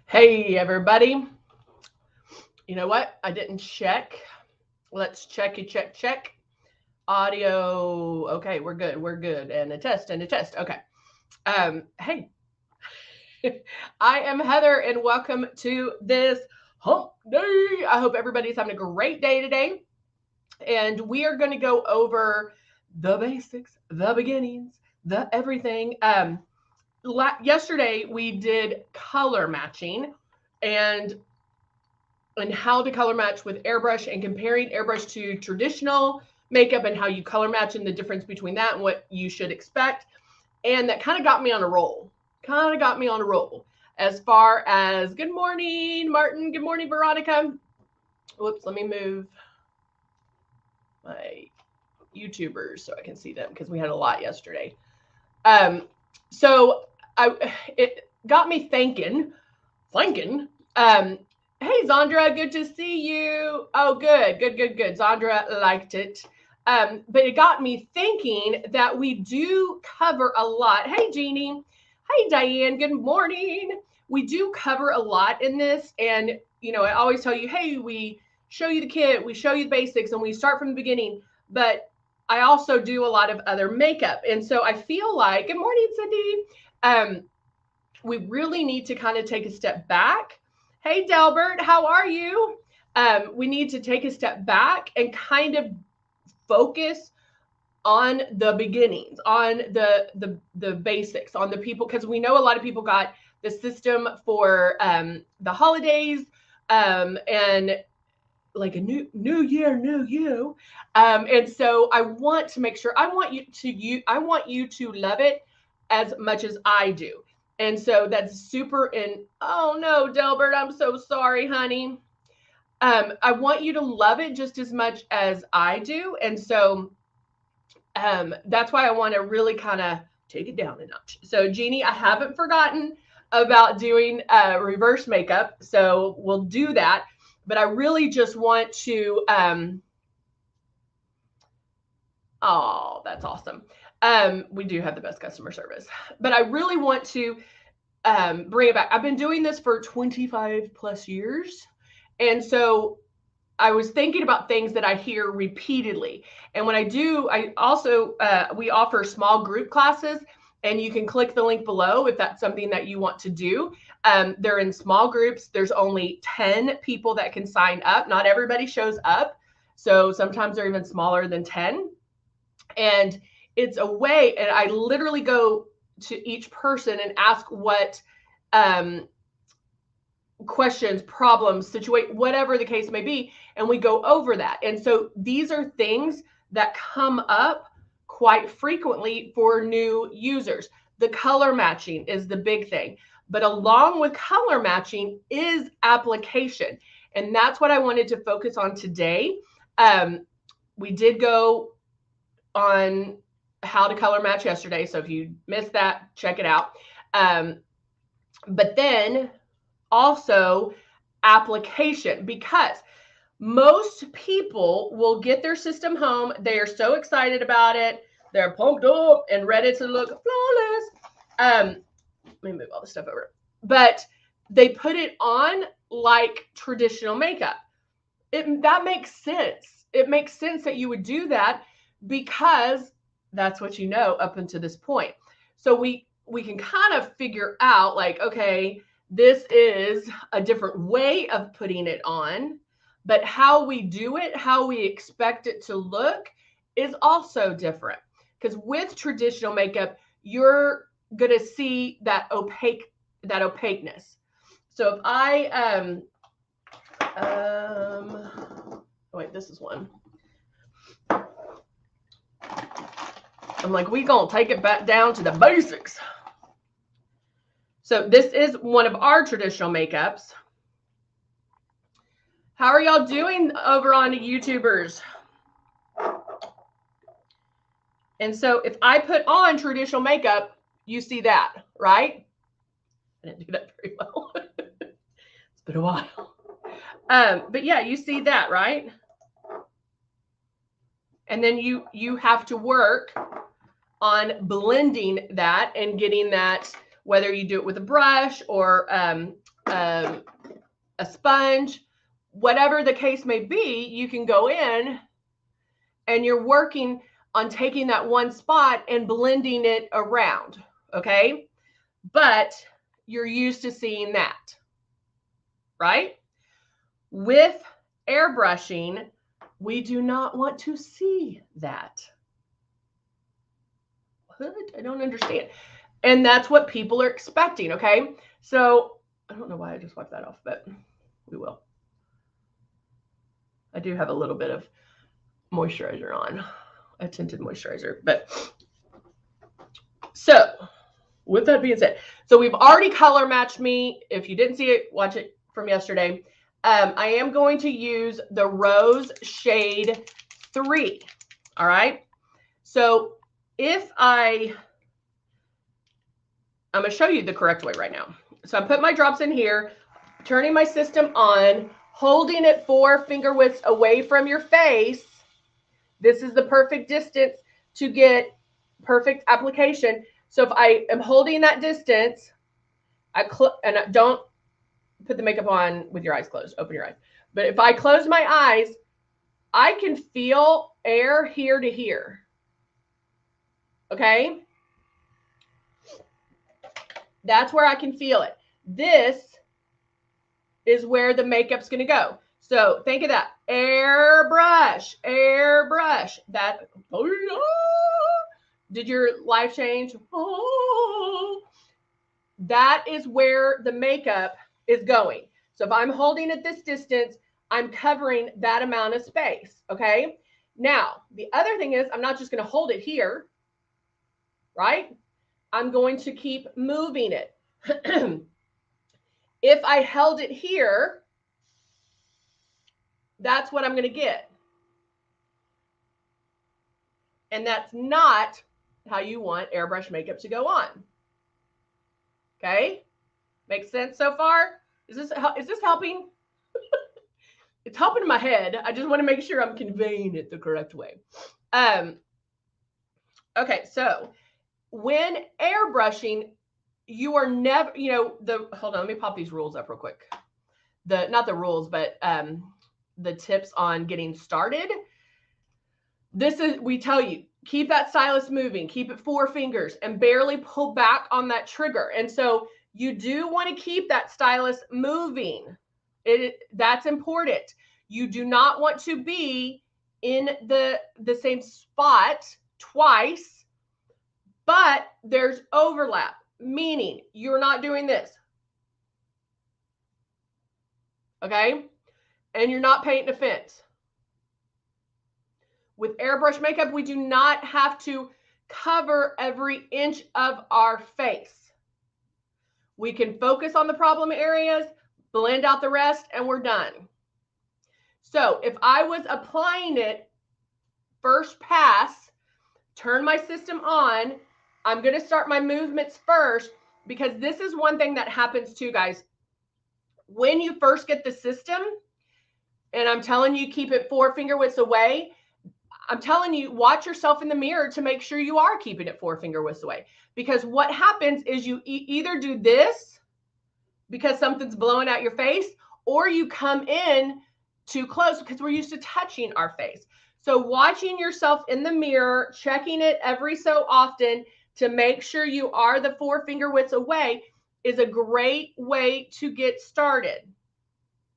Hey, everybody. You know what? I didn't check. Let's check. Audio. Okay, we're good. We're good. And a test and a test. Okay. Hey, I am Heather, and welcome to this hump day. I hope everybody's having a great day today. And we are going to go over the basics, the beginnings, the everything. Yesterday we did color matching, and how to color match with airbrush and comparing airbrush to traditional makeup and how you color match and the difference between that and what you should expect. And that kind of got me on a roll. As far as good morning, Martin. Good morning, Veronica. Whoops, let me move my YouTubers so I can see them because we had a lot yesterday. So it got me thinking. Hey, Zandra, good to see you. Oh, good. Zandra liked it. But it got me thinking that we do cover a lot. Hey, Jeannie. Hey, Diane. Good morning. We do cover a lot in this. And, I always tell you, hey, we show you the kit, we show you the basics, and we start from the beginning. But I also do a lot of other makeup. And so I feel like, good morning, Cindy. We really need to kind of take a step back. Hey, Delbert, how are you? We need to take a step back and kind of focus on the beginnings, on the basics, on the people, because we know a lot of people got the system for the holidays and like a new year, new you. And so I want to make sure I want you to love it as much as I do. And so that's super oh no, Delbert, I'm so sorry, honey. I want you to love it just as much as I do. And so that's why I want to really kind of take it down a notch. So Jeannie, I haven't forgotten about doing reverse makeup. So we'll do that. But I really just want to, oh, that's awesome. We do have the best customer service, but I really want to bring it back. I've been doing this for 25 plus years. And so I was thinking about things that I hear repeatedly. And when I do, I also, we offer small group classes, and you can click the link below if that's something that you want to do. They're in small groups. There's only 10 people that can sign up. Not everybody shows up. So sometimes they're even smaller than 10. And it's a way, and I literally go to each person and ask what questions, problems, situate, whatever the case may be, and we go over that. And so these are things that come up quite frequently for new users. The color matching is the big thing, but along with color matching is application, and that's what I wanted to focus on today. We did go on how to color match yesterday, so if you missed that, check it out. But then also application, because most people will get their system home. They are so excited about it. They're pumped up and ready to look flawless. Let me move all this stuff over. But they put it on like traditional makeup. That makes sense. It makes sense that you would do that because that's what you know up until this point. So we can kind of figure out like, okay, this is a different way of putting it on, but how we do it, how we expect it to look is also different. Because with traditional makeup, you're going to see that opaqueness. So if I, wait, this is one. I'm like, we gonna take it back down to the basics. So this is one of our traditional makeups. How are y'all doing over on YouTubers? And so if I put on traditional makeup, you see that, right? I didn't do that very well. It's been a while. But yeah, you see that, right? And then you have to work on blending that and getting that, whether you do it with a brush or a sponge, whatever the case may be, you can go in and you're working on taking that one spot and blending it around, okay? But you're used to seeing that, right? With airbrushing, we do not want to see that. What? I don't understand. And that's what people are expecting, okay? So I don't know why I just wiped that off, but we will. I do have a little bit of moisturizer on, a tinted moisturizer. But so with that being said, so we've already color matched me. If you didn't see it, watch it from yesterday. I am going to use the Rose Shade 3. All right. So if I'm going to show you the correct way right now. So I'm putting my drops in here, turning my system on, holding it 4 finger widths away from your face. This is the perfect distance to get perfect application. So if I am holding that distance, and don't put the makeup on with your eyes closed, open your eyes. But if I close my eyes, I can feel air here to here. Okay? That's where I can feel it. This is where the makeup's going to go. So think of that. Airbrush, airbrush. That, did your life change? That is where the makeup is going. So if I'm holding at this distance, I'm covering that amount of space, okay? Now, the other thing is I'm not just going to hold it here, right? I'm going to keep moving it. If I held it here, that's what I'm going to get. And that's not how you want airbrush makeup to go on. Okay? Makes sense so far? Is this helping? It's helping in my head. I just want to make sure I'm conveying it the correct way. Okay, so when airbrushing, you are never, hold on, let me pop these rules up real quick. Not the rules, but the tips on getting started. We tell you, keep that stylus moving, keep it 4 fingers and barely pull back on that trigger. And so you do want to keep that stylus moving. That's important. You do not want to be in the same spot twice, but there's overlap, meaning you're not doing this. Okay? And you're not painting a fence. With airbrush makeup, we do not have to cover every inch of our face. We can focus on the problem areas, blend out the rest, and we're done. So if I was applying it first pass, turn my system on, I'm going to start my movements first, because this is one thing that happens too, guys. When you first get the system, and I'm telling you, keep it 4 finger widths away, I'm telling you, watch yourself in the mirror to make sure you are keeping it 4 finger widths away. Because what happens is you either do this because something's blowing out your face, or you come in too close because we're used to touching our face. So watching yourself in the mirror, checking it every so often to make sure you are the 4 finger widths away is a great way to get started.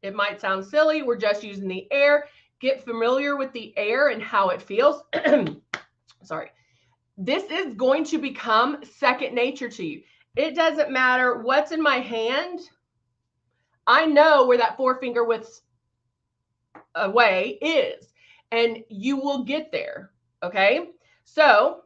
It might sound silly. We're just using the air. Get familiar with the air and how it feels. Sorry. This is going to become second nature to you. It doesn't matter what's in my hand. I know where that 4 finger widths away is, and you will get there. Okay. So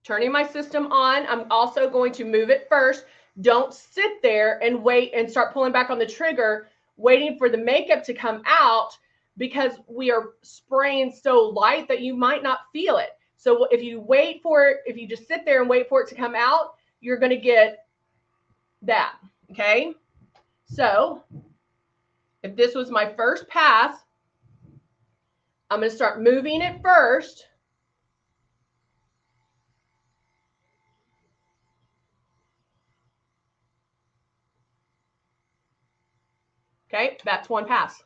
turning my system on, I'm also going to move it first. Don't sit there and wait and start pulling back on the trigger, waiting for the makeup to come out, because we are spraying so light that you might not feel it. So if you wait for it, if you just sit there and wait for it to come out, you're going to get that. Okay. So if this was my first pass, I'm going to start moving it first. Okay, that's one pass.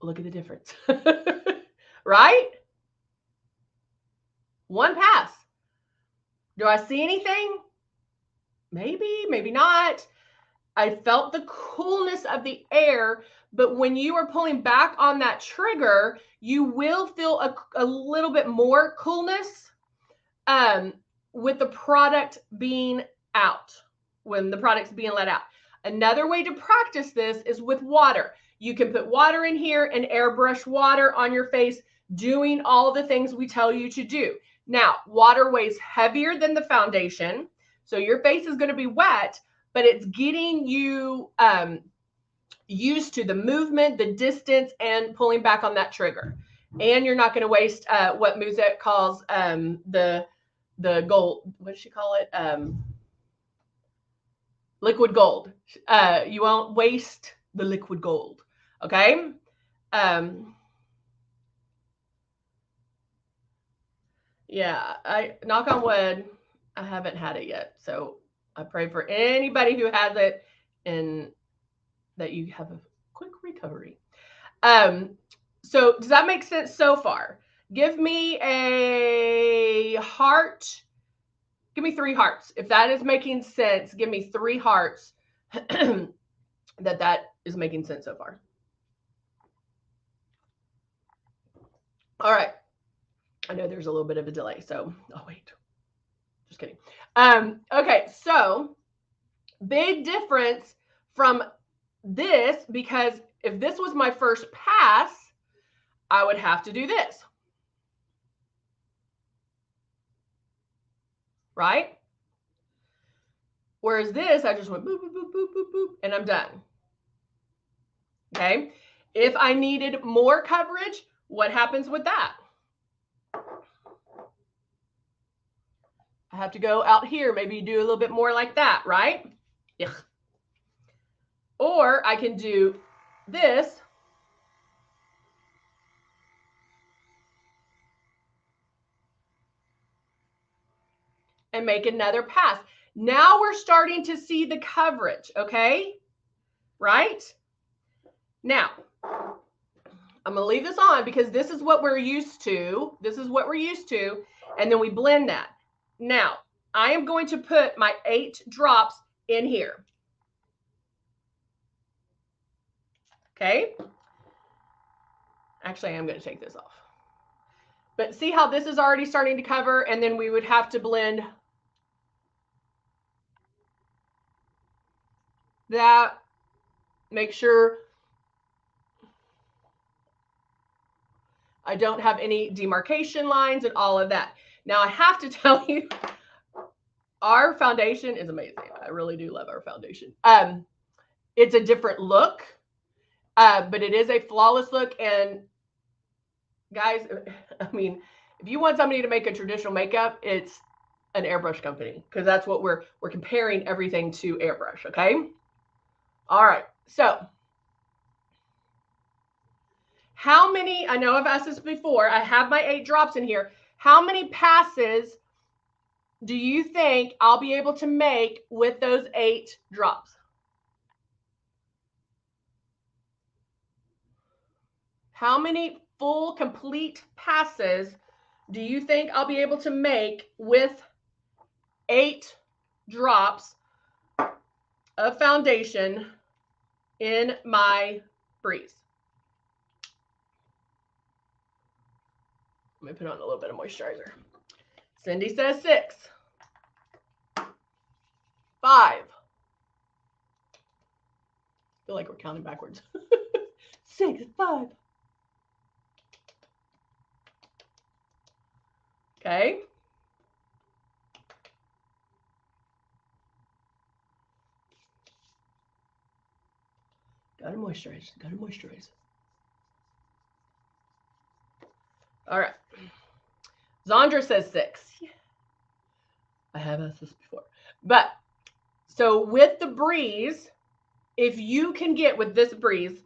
Look at the difference, right? One pass. Do I see anything? Maybe, maybe not. I felt the coolness of the air, but when you are pulling back on that trigger, you will feel a little bit more coolness with the product being out, when the product's being let out. Another way to practice this is with water. You can put water in here and airbrush water on your face, doing all the things we tell you to do. Now, water weighs heavier than the foundation, so your face is going to be wet, but it's getting you used to the movement, the distance, and pulling back on that trigger. And you're not going to waste what Musette calls the gold. What does she call it? Liquid gold. You won't waste the liquid gold. Okay. Yeah, I knock on wood, I haven't had it yet. So I pray for anybody who has it and that you have a quick recovery. So does that make sense so far? Give me a heart. Give me 3 hearts. If that is making sense, give me 3 hearts that is making sense so far. All right. I know there's a little bit of a delay, so oh wait. Just kidding. Okay, so big difference from this, because if this was my first pass, I would have to do this. Right? Whereas this, I just went boop, boop, boop, boop, boop, boop, and I'm done. Okay. If I needed more coverage, what happens with that? I have to go out here, maybe do a little bit more like that, right? Ugh. Or I can do this. And make another pass. Now we're starting to see the coverage, okay? Right? Now, I'm going to leave this on because this is what we're used to. This is what we're used to. And then we blend that. Now, I am going to put my 8 drops in here. Okay? Actually, I'm going to take this off. But see how this is already starting to cover, and then we would have to blend that. Make sure I don't have any demarcation lines and all of that. Now, I have to tell you, our foundation is amazing. I really do love our foundation. It's a different look, but it is a flawless look. And guys, I mean, if you want somebody to make a traditional makeup, it's an airbrush company, because that's what we're comparing everything to airbrush. Okay. All right. So how many, I know I've asked this before, I have my 8 drops in here. How many passes do you think I'll be able to make with those 8 drops? How many full, complete passes do you think I'll be able to make with 8 drops of foundation in my Breeze? Let me put on a little bit of moisturizer. Cindy says 6. 5. I feel like we're counting backwards. 6, 5. Okay. Gotta moisturize. Gotta moisturize. All right. Zandra says 6. I have asked this before. But so with the Breeze, if you can get with this Breeze,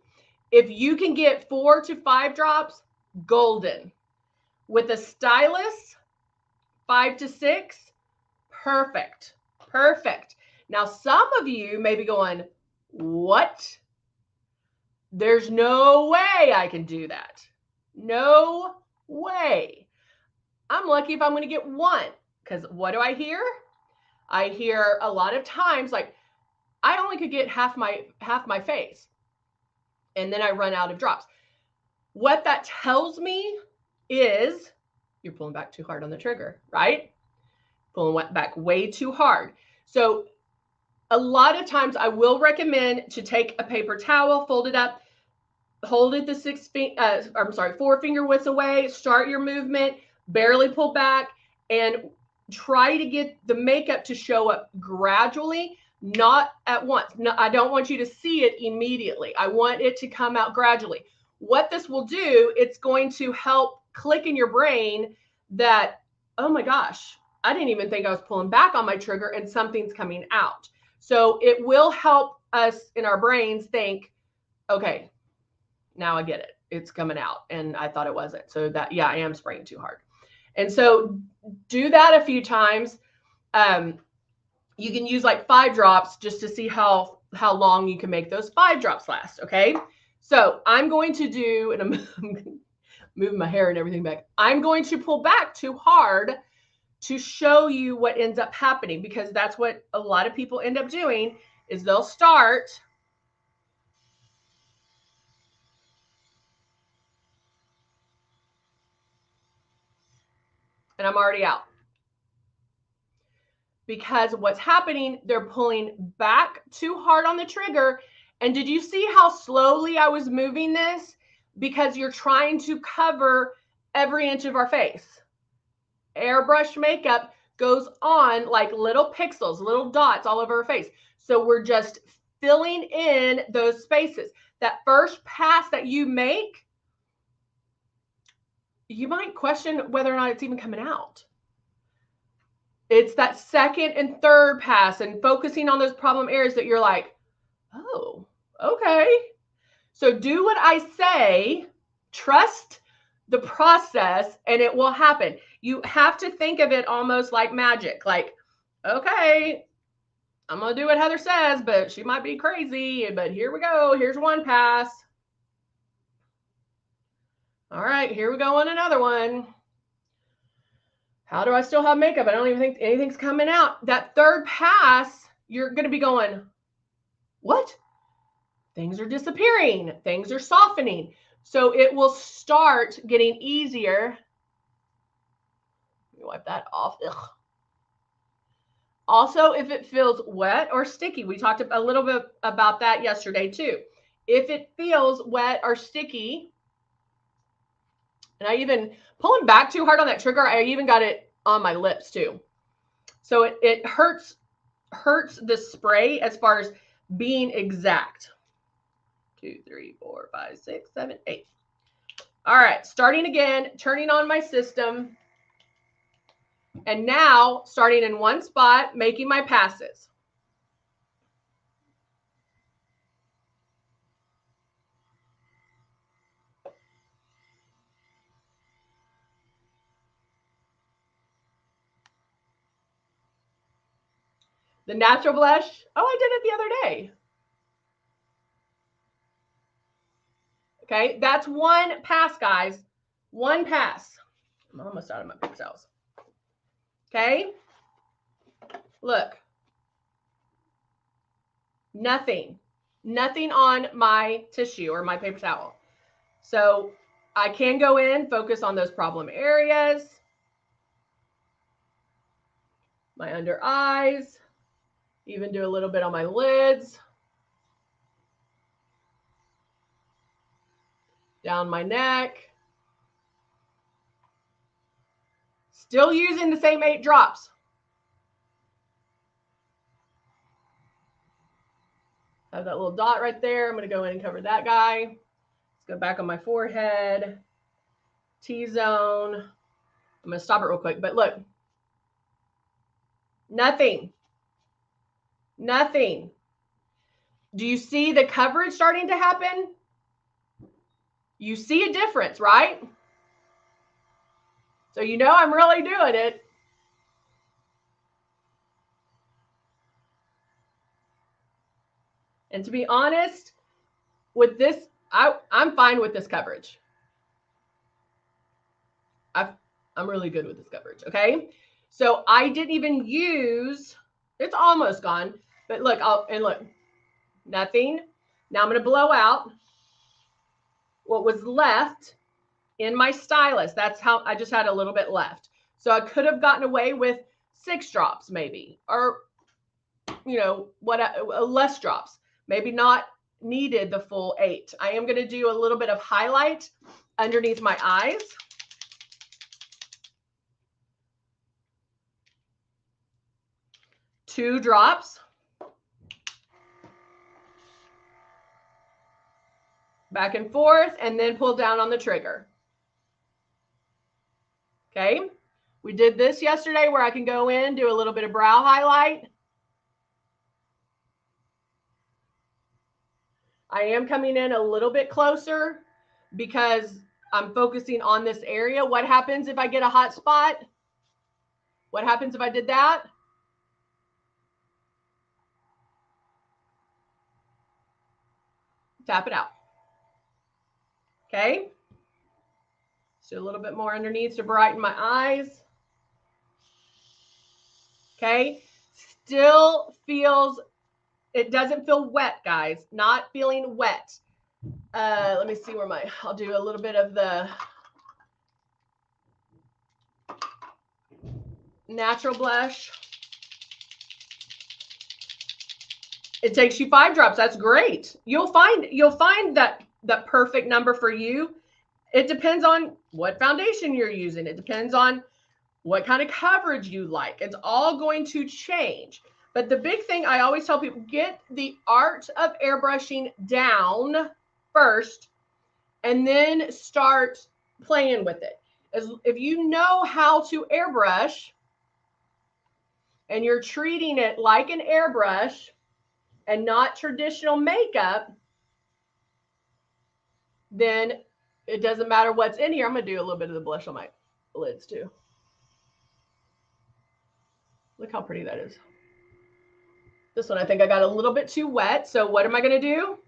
if you can get 4 to 5 drops, golden. With a stylus, 5 to 6, perfect. Perfect. Now, some of you may be going, What? There's no way I can do that. No way. I'm lucky if I'm going to get one, because what do I hear? I hear a lot of times like I only could get half my face, and then I run out of drops. What that tells me is you're pulling back too hard on the trigger, right? Pulling back way too hard. So a lot of times I will recommend to take a paper towel, fold it up, hold it the 4 finger widths away, start your movement, barely pull back, and try to get the makeup to show up gradually, not at once. No, I don't want you to see it immediately. I want it to come out gradually. What this will do, it's going to help click in your brain that, oh my gosh, I didn't even think I was pulling back on my trigger and something's coming out. So it will help us in our brains think, okay, now I get it. It's coming out and I thought it wasn't. So that, yeah, I am spraying too hard. And so do that a few times. You can use like 5 drops just to see how long you can make those 5 drops last. Okay. So I'm going to do, and I'm moving my hair and everything back. I'm going to pull back too hard to show you what ends up happening, because that's what a lot of people end up doing is they'll start and I'm already out. Because what's happening, they're pulling back too hard on the trigger. And did you see how slowly I was moving this? Because you're trying to cover every inch of our face. Airbrush makeup goes on like little pixels, little dots all over our face. So we're just filling in those spaces. That first pass that you make, you might question whether or not it's even coming out. It's that second and third pass and focusing on those problem areas that you're like, oh, okay. So do what I say, trust the process, and it will happen. You have to think of it almost like magic. Like, okay, I'm going to do what Heather says, but she might be crazy. But here we go. Here's one pass. All right, here we go on another one. How do I still have makeup? I don't even think anything's coming out. That third pass, you're going to be going, what? Things are disappearing. Things are softening. So it will start getting easier. Let me wipe that off. Ugh. Also, if it feels wet or sticky, we talked a little bit about that yesterday too. If it feels wet or sticky, and I even pulling back too hard on that trigger, I even got it on my lips too. So it hurts the spray as far as being exact. 2, 3, 4, 5, 6, 7, 8. All right, starting again, turning on my system. And now starting in one spot, making my passes. The natural blush. Oh, I did it the other day. Okay, that's one pass, guys. One pass. I'm almost out of my paper towels. Okay, look. Nothing on my tissue or my paper towel. So I can go in, focus on those problem areas. My under eyes, even do a little bit on my lids. Down my neck. Still using the same 8 drops. Have that little dot right there. I'm going to go in and cover that guy. Let's go back on my forehead. T-zone. I'm going to stop it real quick, but look. Nothing. Nothing. Do you see the coverage starting to happen? You see a difference, right? So you know I'm really doing it. And to be honest, with this, I'm fine with this coverage. I'm really good with this coverage, okay? So I didn't even use, it's almost gone, but look, look, nothing. Now I'm going to blow out what was left in my stylus. That's how I just had a little bit left. So I could have gotten away with 6 drops maybe, or, you know, less drops, maybe not needed the full 8. I am going to do a little bit of highlight underneath my eyes. Two drops. Back and forth, and then pull down on the trigger. Okay. We did this yesterday where I can go in, do a little bit of brow highlight. I am coming in a little bit closer because I'm focusing on this area. What happens if I get a hot spot? What happens if I did that? Tap it out. Okay. Let's do a little bit more underneath to brighten my eyes. Okay. Still feels, it doesn't feel wet, guys. Not feeling wet. Let me see where I'll do a little bit of the natural blush. It takes you 5 drops. That's great. You'll find that perfect number for you. It depends on what foundation you're using. It depends on what kind of coverage you like. It's all going to change. But the big thing I always tell people, get the art of airbrushing down first and then start playing with it. If you know how to airbrush and you're treating it like an airbrush and not traditional makeup, then it doesn't matter what's in here. I'm going to do a little bit of the blush on my lids too. Look how pretty that is. This one, I think I got a little bit too wet. So what am I going to do?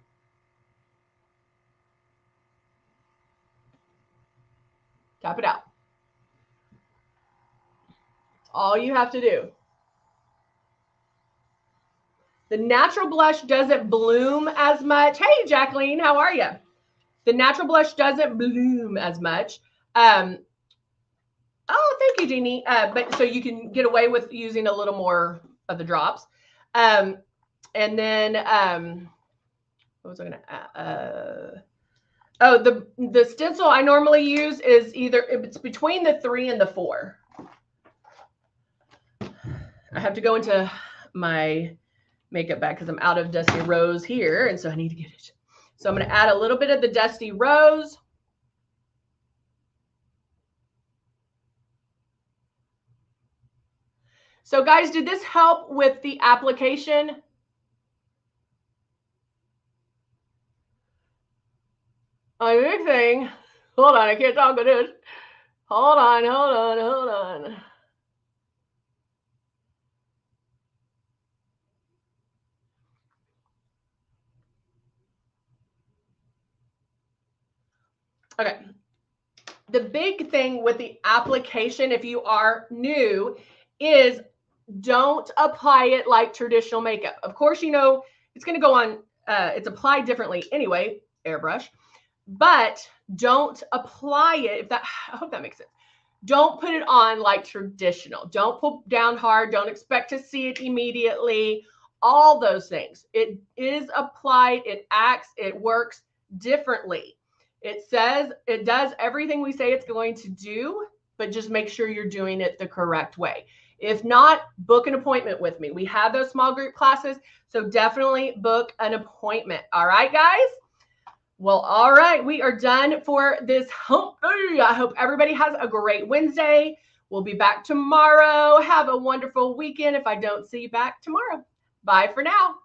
Tap it out. That's all you have to do. The natural blush doesn't bloom as much. Hey, Jacqueline, how are you? The natural blush doesn't bloom as much. Oh, thank you, Jeannie. But so you can get away with using a little more of the drops. And then, what was I going to oh, the stencil I normally use is it's between the 3 and the 4. I have to go into my makeup bag because I'm out of Dusty Rose here, and so I need to get it. So I'm going to add a little bit of the Dusty Rose. So guys, did this help with the application? A big thing. Hold on, I can't talk with this. Hold on. Okay. The big thing with the application, if you are new, is don't apply it like traditional makeup. Of course, you know, it's going to go on, it's applied differently anyway, airbrush, but don't apply it. I hope that makes sense. Don't put it on like traditional. Don't pull down hard. Don't expect to see it immediately. All those things. It is applied. It acts. It works differently. It says it does everything we say it's going to do, but just make sure you're doing it the correct way. If not, book an appointment with me. We have those small group classes, so definitely book an appointment. All right, guys? Well, all right. We are done for this hump day. I hope everybody has a great Wednesday. We'll be back tomorrow. Have a wonderful weekend if I don't see you back tomorrow. Bye for now.